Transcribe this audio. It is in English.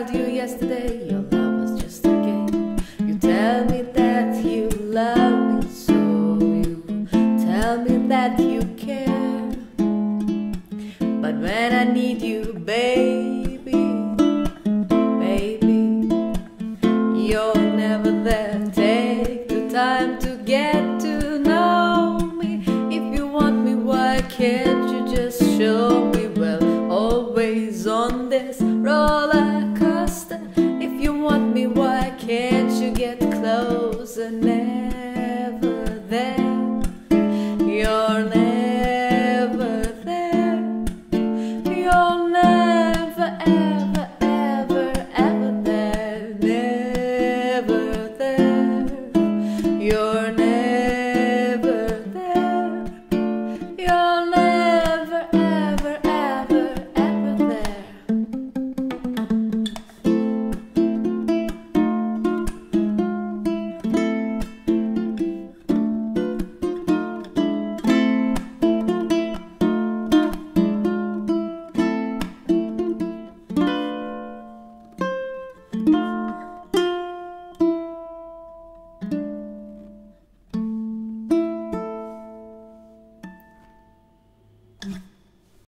told you yesterday your love was just a game. You tell me that you love me, so you tell me that you care. But when I need you, baby, baby, you're never there. Take the time to get to know me. If you want me, why can't you just show me? Well, always on this roller